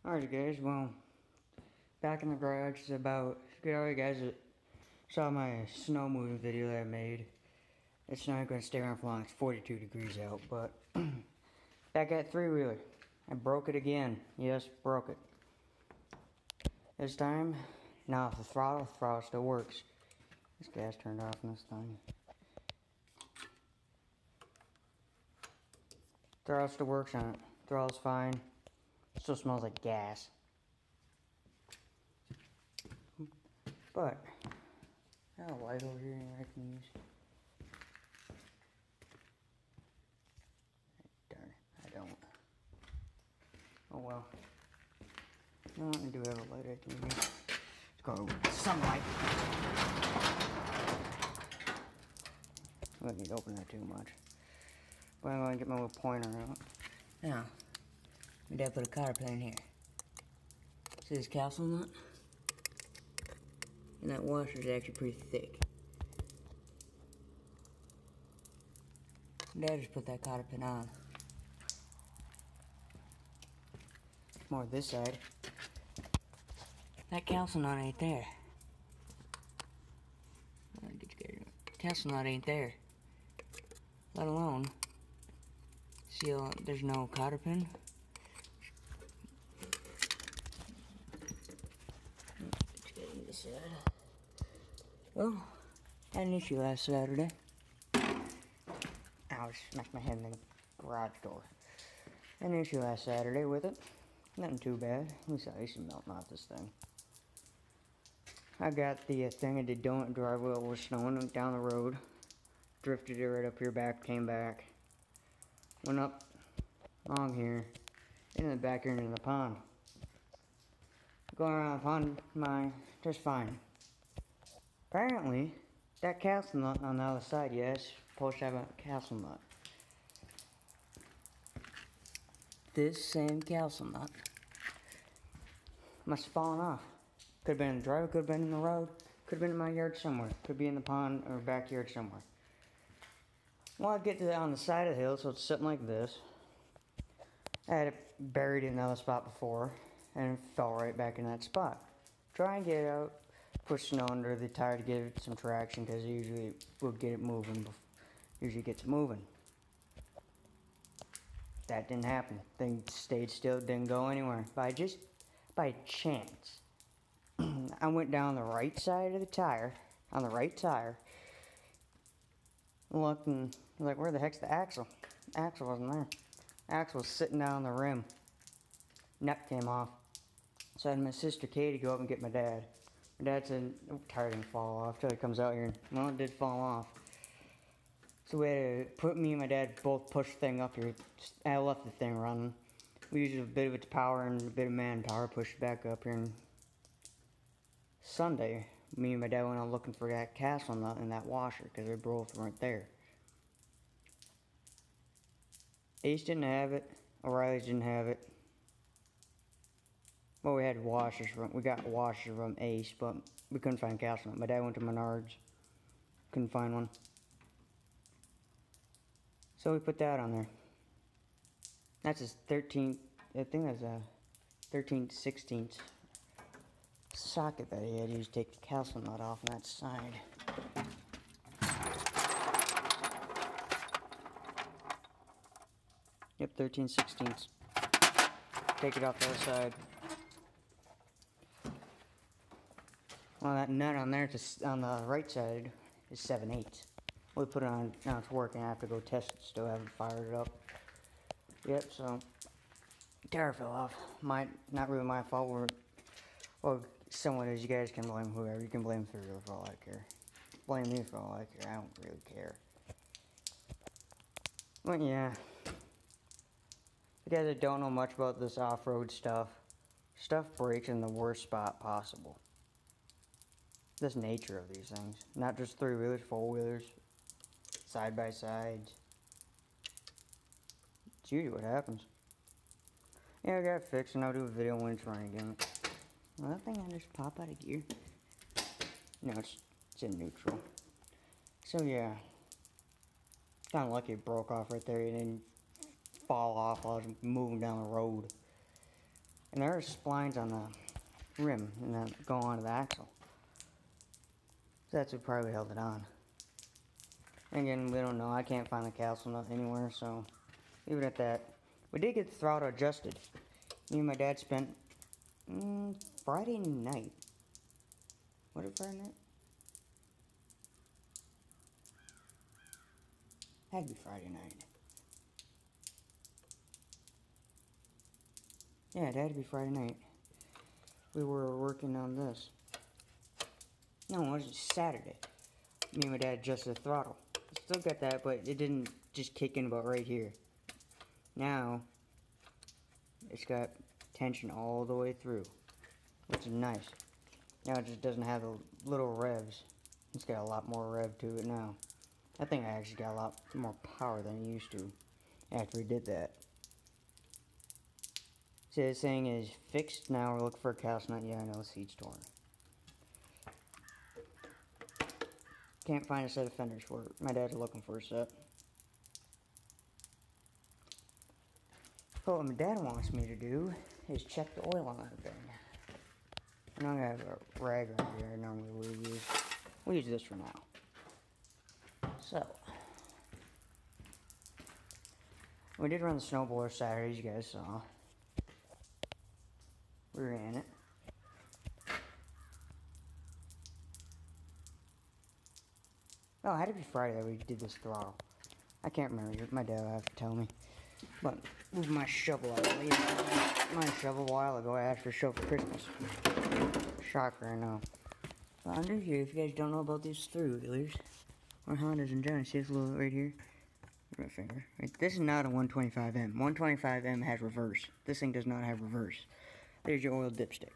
Alright guys, well, back in the garage is about, if you guys that saw my snow moving video that I made, it's not going to stay around for long, it's 42 degrees out, but back at three-wheeler, I broke it again, yes, broke it. This time, now the throttle still works. This gas turned off in this thing. Throttle still works on it, throttle's fine. Still smells like gas. But I got a light over here I can use. Darn, I don't. Oh well. No, I do have a light I can use. Let's go with sunlight. I don't need to open that too much. But I'm going to get my little pointer out. Now, my dad put a cotter pin in here. See this capsule nut? And that washer is actually pretty thick. Dad just put that cotter pin on. More this side. That capsule nut ain't there. Capsule nut ain't there. Let alone, see, there's no cotter pin. Well, had an issue last Saturday. Ow, smashed my head in the garage door. Had an issue last Saturday with it. Nothing too bad. At least I used to melting off this thing. I got the thing I did donut drive while it was snowing, went down the road. Drifted it right up here, back, came back. Went up along here, into the back here into the pond. Going around the pond, just fine. Apparently, that castle nut on the other side, yes, supposed to have a castle nut. This same castle nut must have fallen off. Could have been in the driveway, could have been in the road, could have been in my yard somewhere, could be in the pond or backyard somewhere. Well, I get to on the side of the hill, so it's sitting like this. I had it buried in another spot before, and it fell right back in that spot. Try and get it out, push snow under the tire to give it some traction, because it usually will get it moving. Usually gets it moving. That didn't happen. Thing stayed still, didn't go anywhere. By chance, I went down the right side of the tire, on the right tire, looked and was like, where the heck's the axle? Axle wasn't there. Axle was sitting down on the rim. Nut came off. So I had my sister Katie go up and get my dad. My dad said, oh, tire didn't fall off till he comes out here. Well, it did fall off. So we had to put me and my dad both push the thing up here. I left the thing running. We used a bit of its power and a bit of manpower, pushed it back up here. And Sunday, me and my dad went out looking for that castle nut in that washer because they both weren't there. Ace didn't have it. O'Reilly's didn't have it. Well, we had washers from, we got washers from Ace, but we couldn't find castle nut. My dad went to Menards, couldn't find one. So we put that on there. That's his 13th, I think that's a 13th, 16th socket that he had used to take the castle nut off on that side. Yep, 13 16ths. Take it off the other side. Well, that nut on there, on the right side, is 7/8. We put it on, now it's working. I have to go test it, still haven't fired it up. Yep, so, tire fell off. Not really my fault. Well, someone is, you guys can blame whoever. You can blame Three-Wheeler for all I care. Blame me for all I care. I don't really care. But yeah. You guys that don't know much about this off-road stuff breaks in the worst spot possible. This nature of these things. Not just three-wheelers, four-wheelers, side-by-sides. It's usually what happens. Yeah, I got it fixed and I'll do a video when it's running again. Well, that thing I just pop out of gear. No, it's in neutral. So yeah. Kinda lucky it broke off right there. It didn't fall off while I was moving down the road. And there are splines on the rim and then go onto the axle. So that's what probably held it on. Again, we don't know. I can't find the castle nut anywhere, so leave it at that. We did get the throttle adjusted. Me and my dad spent Friday night. Was it Friday night? Had to be Friday night. Yeah, it had to be Friday night. We were working on this. No, it wasn't Saturday. Me and my dad adjusted the throttle. Still got that, but it didn't just kick in about right here. Now, it's got tension all the way through, which is nice. Now it just doesn't have the little revs. It's got a lot more rev to it now. I think I actually got a lot more power than it used to after we did that. So this thing is fixed. Now we're looking for a castle nut. Yeah, I know, the seat's torn. Can't find a set of fenders for it. My dad's looking for a set. But what my dad wants me to do is check the oil on that thing. And I'm gonna have a rag right here. I normally would use. We'll use this for now. So we did run the snowblower Saturday, as you guys saw. We ran it. Oh, it had to be Friday that we did this throttle. I can't remember. My dad will have to tell me. But move my shovel out of the way. My shovel a while ago. I asked for a shovel for Christmas. Shocker, I know. But under here, if you guys don't know about these through wheelers, or Hondas in general, see this little right here? My finger. Right. This is not a 125M. 125M has reverse. This thing does not have reverse. There's your oil dipstick.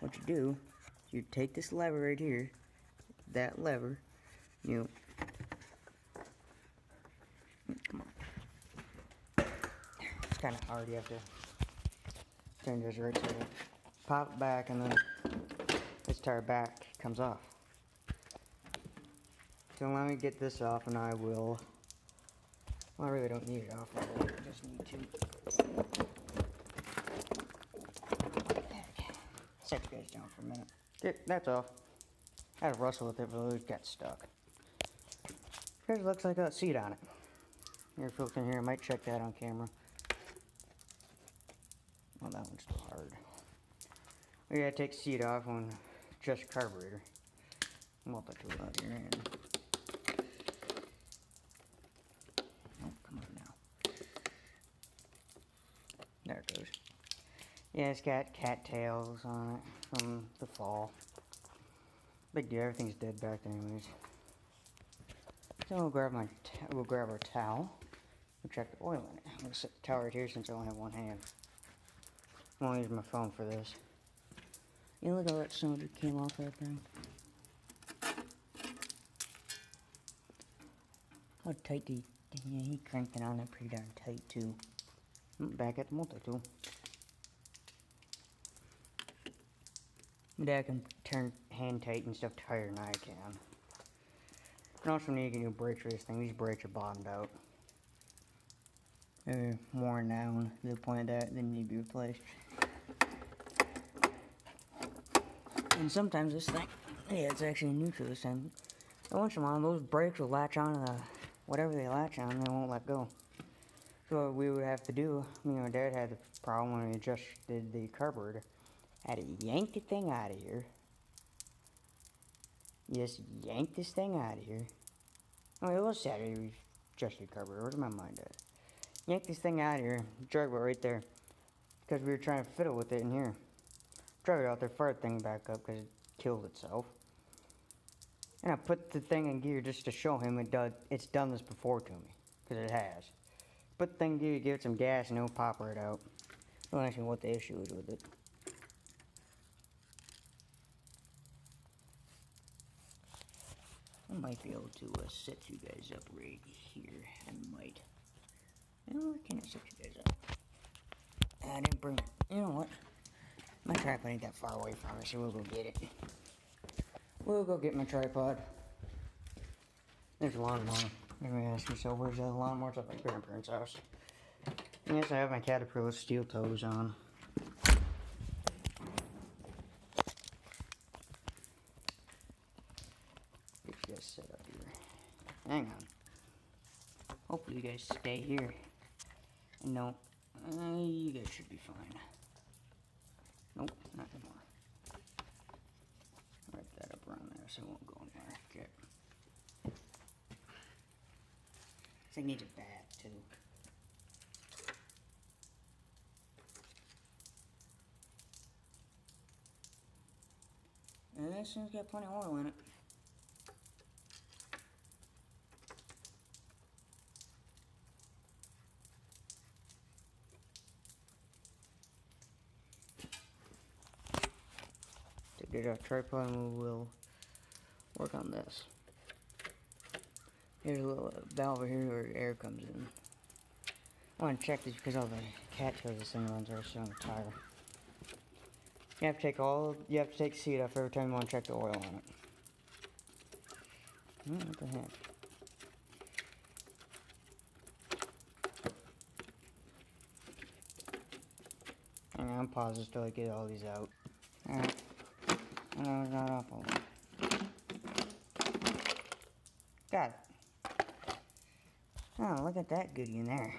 What you do, you take this lever right here, that lever, you come on. It's kind of hard. You have to turn this right side. Pop it back, and then this tire back comes off. So let me get this off, and I will. Well, I really don't need it off. I just need to set you guys down for a minute. Okay, that's off. I had to wrestle with it, but it got stuck. Here's looks like a seat on it. Air filter in here. I might check that on camera. Well, that one's still hard. We gotta take the seat off when just carburetor. Multi-tool out here. And oh, come on now. There it goes. Yeah, it's got cattails on it from the fall. Big deal. Everything's dead back there anyways. So we'll grab our towel. We'll check the oil in it. I'm gonna set the towel right here since I only have one hand. I'm gonna use my phone for this. You look at all that snow that came off that thing. How tight do yeah, he cranked it on there pretty darn tight too. Back at the multi-tool. My dad can turn hand tighten stuff tighter than I can. And also need to get new brakes for this thing. These brakes are bottomed out. They're worn down to the point that they need to be replaced. And sometimes this thing, yeah, it's actually neutral this time. But once in a while, those brakes will latch on to whatever they latch on, and they won't let go. So what we would have to do, me and my dad had the problem when we adjusted the carburetor. I had to yank the thing out of here. Just yank this thing out of here. Oh, it was Saturday we adjusted the carburetor. Where's my mind at? Yank this thing out of here. Drag it right there. Because we were trying to fiddle with it in here. Drag it out there, fire the thing back up because it killed itself. And I put the thing in gear just to show him it's done this before to me. Because it has. Put the thing in gear, give it some gas, and it'll pop right out. Don't ask me what the issue is with it. I might be able to set you guys up right here. I might. No, I can't set you guys up. I didn't bring it. You know what? My tripod ain't that far away from us, so we'll go get it. We'll go get my tripod. There's a lawnmower. You're gonna ask me, so where's the lawnmower? It's at my grandparents' house. And yes, I have my Caterpillar steel toes on. guys set up here. Hang on. Hopefully you guys stay here. No, you guys should be fine. Nope, not anymore. Wrap that up around there so it won't go anywhere. Okay. This thing needs a bat too. And this thing's got plenty of oil in it. Take it off tripod and we will work on this. Here's a little valve here where air comes in. I want to check this because all the cattails this thing runs are on the tire. You have to take the seat off every time you want to check the oil on it. What the heck? Hang on, pause this till I get all these out. Alright. No, it's not off all of them. Got it. Oh, look at that goodie in there.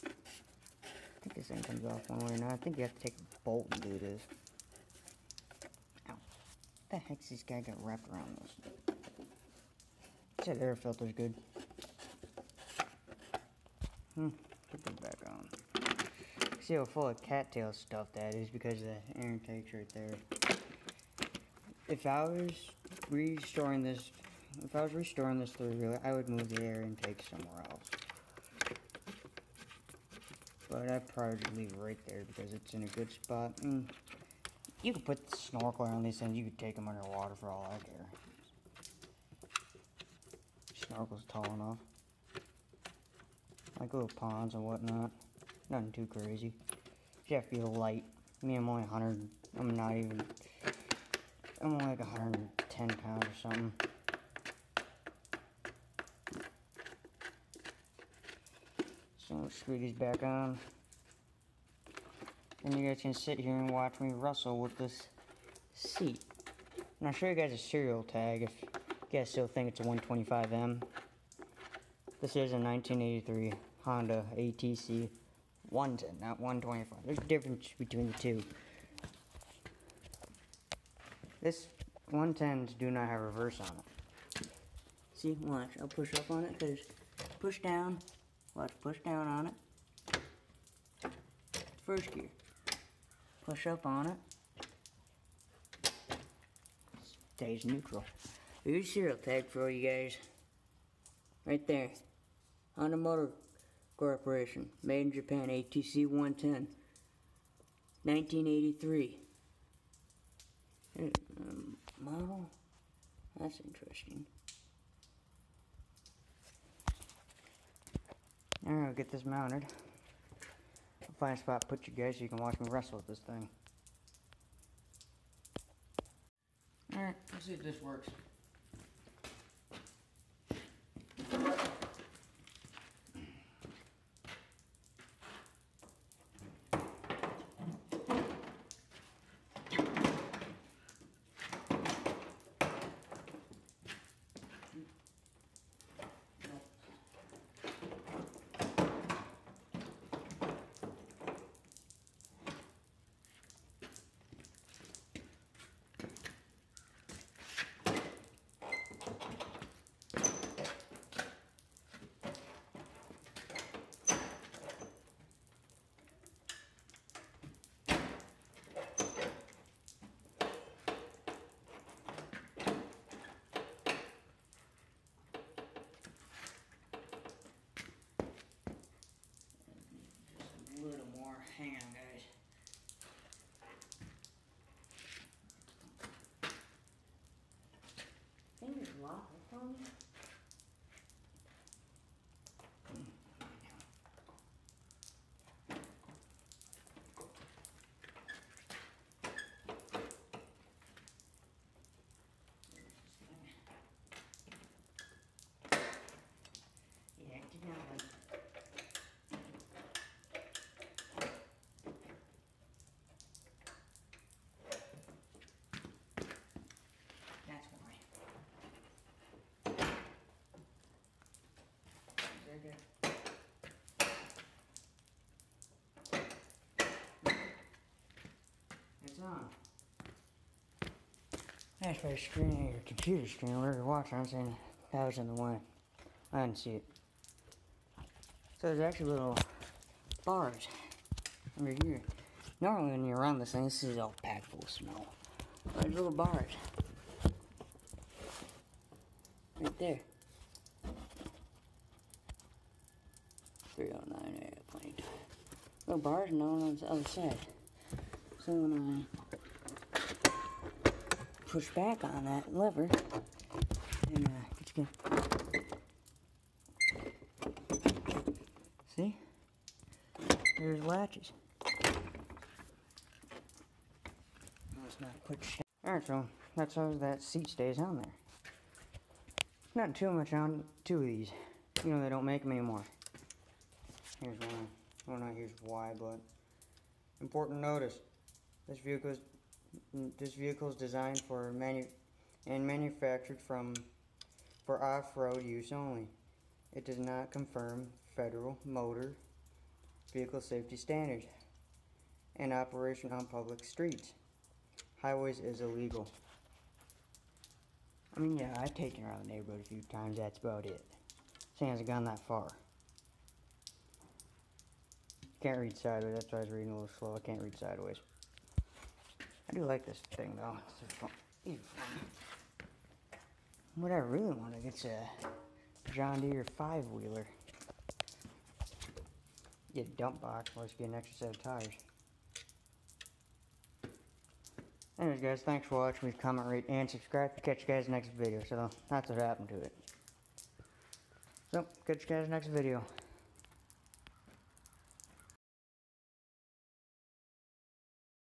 I think this thing comes off one way or not. I think you have to take a bolt and do this. Ow. What the heck's this guy got wrapped around this? That air filter's good. Put them back on. See how full of cattail stuff that is because of the air intakes right there. If I was restoring this through, I would move the air intake somewhere else. But I'd probably leave it right there because it's in a good spot. You could put the snorkel on these things, you could take them underwater for all I care. Snorkel's tall enough. Like little ponds and whatnot. Nothing too crazy. You have to be light. I'm only 100. I'm only like 110 pounds or something. So let's screw these back on. And you guys can sit here and watch me wrestle with this seat. And I'll show you guys a serial tag if you guys still think it's a 125M. This is a 1983 Honda ATC 110, not 125. There's a difference between the two. This 110s do not have reverse on it. See, watch. I'll push up on it because push down. Watch, push down on it. First gear. Push up on it. Stays neutral. Here's a serial tag for you guys. Right there. Honda Motor Corporation. Made in Japan. ATC 110. 1983. Model? That's interesting. Alright, I'll get this mounted. I'll find a spot to put you guys so you can watch me wrestle with this thing. Alright, let's see if this works. Hang on, guys. Fingers locked on me. Yeah, it did not like. That's why screen, your computer screen, where you're watching, I'm saying that was in the way. I didn't see it. So there's actually little bars under here. Normally when you're around this thing, this is all packed full of snow. But there's little bars. Right there. 309 airplane. Little bars and all on the other side. So when I push back on that lever, and see? There's latches. Let's not put shit. Alright, so that's how that seat stays on there. Not too much on two of these. You know, they don't make them anymore. Here's one. Well, not here's why, but important notice. This vehicle is designed for manufactured for off-road use only. It does not confirm federal motor vehicle safety standards and operation on public streets. Highways is illegal. I mean, yeah, I've taken her around the neighborhood a few times, that's about it. She hasn't gone that far. Can't read sideways, that's why I was reading a little slow. I can't read sideways. I do like this thing though, it's fun. What I really wanted, it's a John Deere 5-wheeler. Get a dump box, plus get an extra set of tires. Anyways guys, thanks for watching. Please comment, rate, and subscribe. Catch you guys next video. So that's what happened to it. So, catch you guys next video.